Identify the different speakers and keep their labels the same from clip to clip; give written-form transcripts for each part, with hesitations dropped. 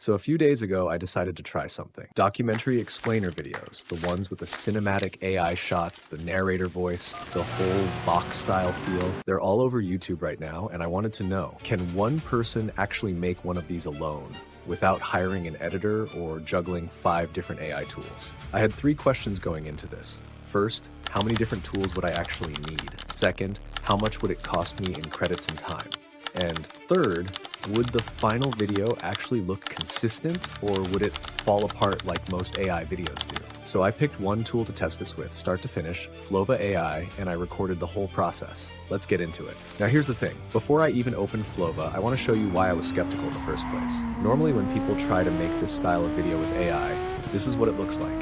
Speaker 1: So a few days ago, I decided to try something. Documentary explainer videos, the ones with the cinematic AI shots, the narrator voice, the whole VOX-style feel. They're all over YouTube right now, and I wanted to know, can one person actually make one of these alone without hiring an editor or juggling 5 different AI tools? I had 3 questions going into this. First, how many different tools would I actually need? Second, how much would it cost me in credits and time? And third, would the final video actually look consistent, or would it fall apart like most AI videos do? So I picked one tool to test this with, start to finish, Flova AI, and I recorded the whole process. Let's get into it. Now here's the thing. Before I even opened Flova, I want to show you why I was skeptical in the first place. Normally when people try to make this style of video with AI, this is what it looks like.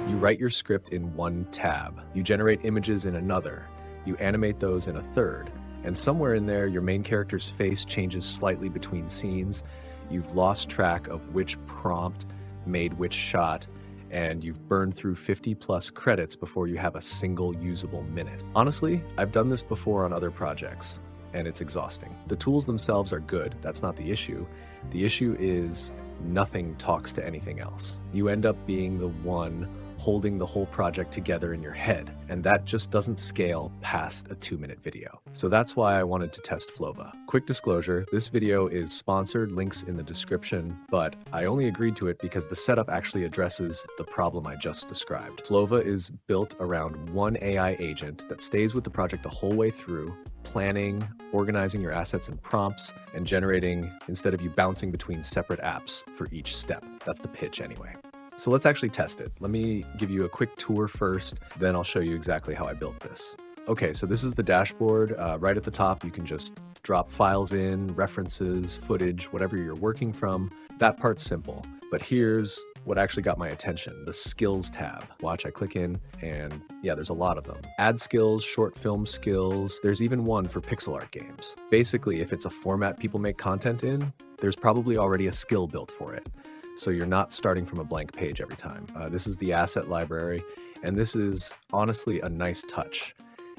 Speaker 1: You write your script in one tab. You generate images in another. You animate those in a third. And somewhere in there, your main character's face changes slightly between scenes. You've lost track of which prompt made which shot, and you've burned through 50+ credits before you have a single usable minute. Honestly, I've done this before on other projects, and it's exhausting. The tools themselves are good, that's not the issue. The issue is nothing talks to anything else. You end up being the one holding the whole project together in your head, and that just doesn't scale past a 2-minute video. So that's why I wanted to test Flova. Quick disclosure, this video is sponsored, links in the description, but I only agreed to it because the setup actually addresses the problem I just described. Flova is built around one AI agent that stays with the project the whole way through, planning, organizing your assets and prompts, and generating instead of you bouncing between separate apps for each step. That's the pitch anyway. So let's actually test it. Let me give you a quick tour first, then I'll show you exactly how I built this. Okay, so this is the dashboard. Right at the top, you can just drop files in, references, footage, whatever you're working from. That part's simple, but here's what actually got my attention, the skills tab. Watch, I click in and yeah, there's a lot of them. Ad skills, short film skills, there's even one for pixel art games. Basically, if it's a format people make content in, there's probably already a skill built for it. So you're not starting from a blank page every time. This is the asset library, and this is honestly a nice touch.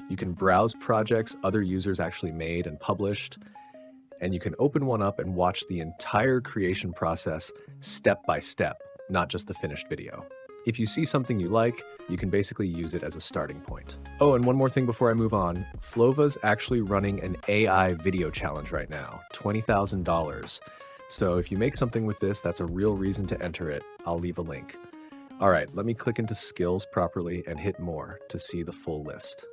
Speaker 1: You can browse projects other users actually made and published, and you can open one up and watch the entire creation process step by step, not just the finished video. If you see something you like, you can basically use it as a starting point. Oh, and one more thing before I move on. Flova's actually running an AI video challenge right now, $20,000. So if you make something with this, that's a real reason to enter it. I'll leave a link. All right, let me click into skills properly and hit more to see the full list.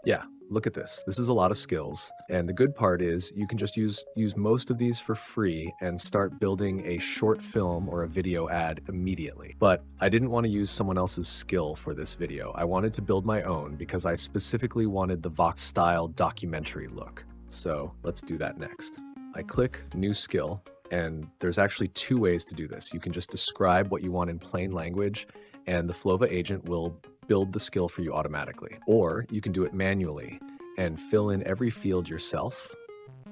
Speaker 1: Yeah, look at this. This is a lot of skills. And the good part is you can just use most of these for free and start building a short film or a video ad immediately. But I didn't want to use someone else's skill for this video. I wanted to build my own because I specifically wanted the VOX-style documentary look. So let's do that next. I click new skill. And there's actually 2 ways to do this. You can just describe what you want in plain language, and the Flova agent will build the skill for you automatically. Or you can do it manually and fill in every field yourself,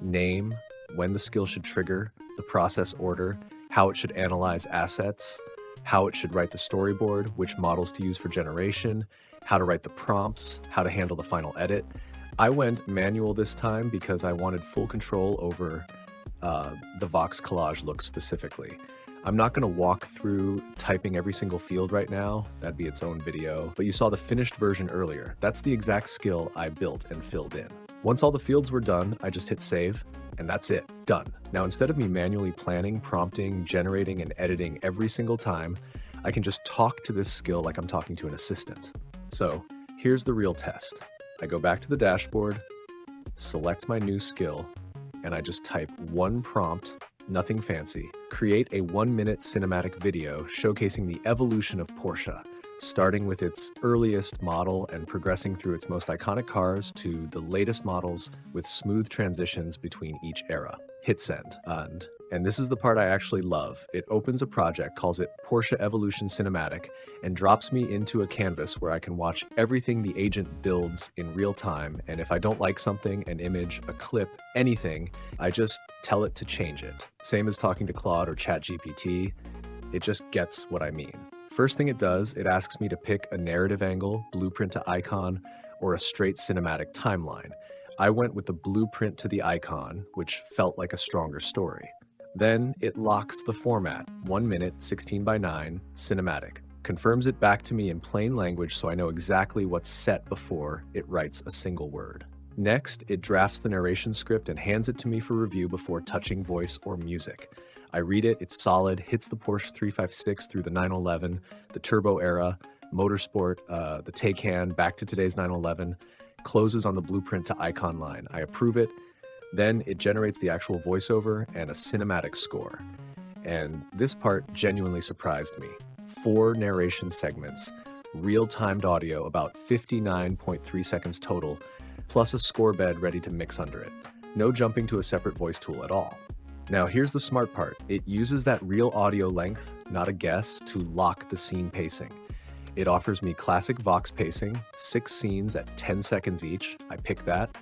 Speaker 1: name, when the skill should trigger, the process order, how it should analyze assets, how it should write the storyboard, which models to use for generation, how to write the prompts, how to handle the final edit. I went manual this time because I wanted full control over the VOX-collage look specifically. I'm not going to walk through typing every single field right now. That'd be its own video. But you saw the finished version earlier. That's the exact skill I built and filled in. Once all the fields were done, I just hit save, and that's it. Done. Now, instead of me manually planning, prompting, generating, and editing every single time, I can just talk to this skill like I'm talking to an assistant. So here's the real test. I go back to the dashboard, select my new skill, and I just type one prompt, nothing fancy, create a 1-minute cinematic video showcasing the evolution of Porsche, starting with its earliest model and progressing through its most iconic cars to the latest models with smooth transitions between each era. Hit send. And this is the part I actually love. It opens a project, calls it Porsche Evolution Cinematic, and drops me into a canvas where I can watch everything the agent builds in real time. And if I don't like something, an image, a clip, anything, I just tell it to change it. Same as talking to Claude or ChatGPT. It just gets what I mean. First thing it does, it asks me to pick a narrative angle, blueprint to icon, or a straight cinematic timeline. I went with the blueprint to the icon, which felt like a stronger story. Then it locks the format, 1 minute, 16:9, cinematic. Confirms it back to me in plain language so I know exactly what's set before it writes a single word. Next, it drafts the narration script and hands it to me for review before touching voice or music. I read it, it's solid, hits the Porsche 356 through the 911, the turbo era, motorsport, the Taycan, back to today's 911, closes on the blueprint to icon line. I approve it. Then it generates the actual voiceover and a cinematic score. And this part genuinely surprised me. 4 narration segments, real-timed audio, about 59.3 seconds total, plus a score bed ready to mix under it. No jumping to a separate voice tool at all. Now here's the smart part. It uses that real audio length, not a guess, to lock the scene pacing. It offers me classic Vox pacing, 6 scenes at 10 seconds each. I pick that.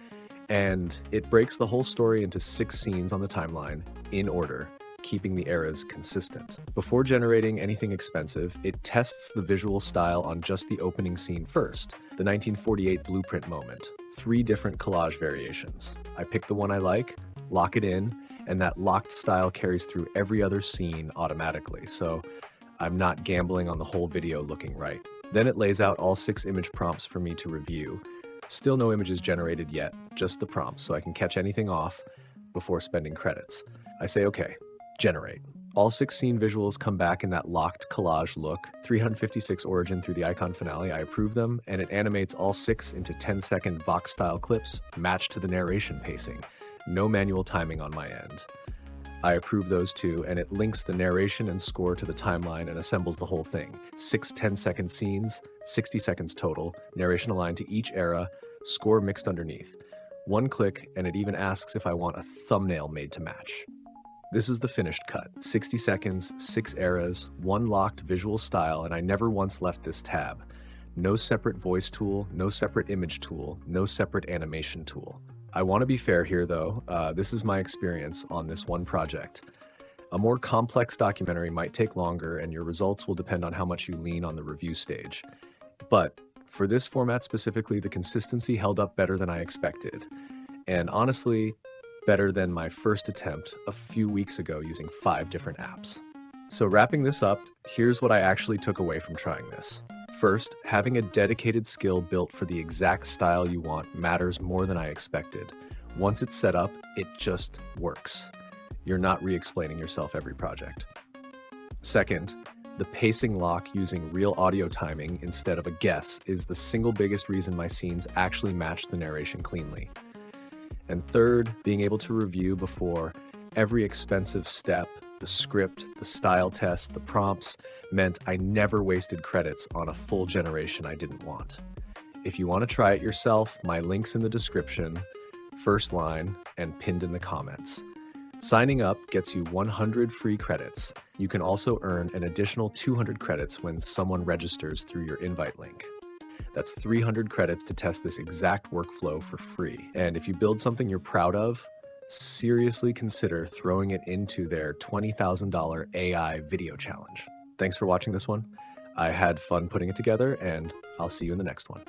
Speaker 1: And it breaks the whole story into 6 scenes on the timeline, in order, keeping the eras consistent. Before generating anything expensive, it tests the visual style on just the opening scene first, the 1948 blueprint moment, 3 different collage variations. I pick the one I like, lock it in, and that locked style carries through every other scene automatically, so I'm not gambling on the whole video looking right. Then it lays out all 6 image prompts for me to review. Still no images generated yet, just the prompts, so I can catch anything off before spending credits. I say, okay, generate. All 6 scene visuals come back in that locked collage look, 356 origin through the icon finale. I approve them, and it animates all 6 into 10-second Vox-style clips, matched to the narration pacing. No manual timing on my end. I approve those too, and it links the narration and score to the timeline and assembles the whole thing. 6 10-second scenes, 60 seconds total, narration aligned to each era, score mixed underneath. 1 click, and it even asks if I want a thumbnail made to match. This is the finished cut. 60 seconds, 6 eras, 1 locked visual style, and I never once left this tab. No separate voice tool, no separate image tool, no separate animation tool. I want to be fair here though, this is my experience on this one project. A more complex documentary might take longer and your results will depend on how much you lean on the review stage. But for this format specifically, the consistency held up better than I expected. And honestly, better than my first attempt a few weeks ago using 5 different apps. So wrapping this up, here's what I actually took away from trying this. First, having a dedicated skill built for the exact style you want matters more than I expected. Once it's set up, it just works. You're not re-explaining yourself every project. Second, the pacing lock using real audio timing instead of a guess is the single biggest reason my scenes actually match the narration cleanly. And third, being able to review before every expensive step, the script, the style test, the prompts, meant I never wasted credits on a full generation I didn't want. If you want to try it yourself, my link's in the description, first line, and pinned in the comments. Signing up gets you 100 free credits. You can also earn an additional 200 credits when someone registers through your invite link. That's 300 credits to test this exact workflow for free. And if you build something you're proud of, seriously consider throwing it into their $20,000 AI video challenge. Thanks for watching this one. I had fun putting it together, and I'll see you in the next one.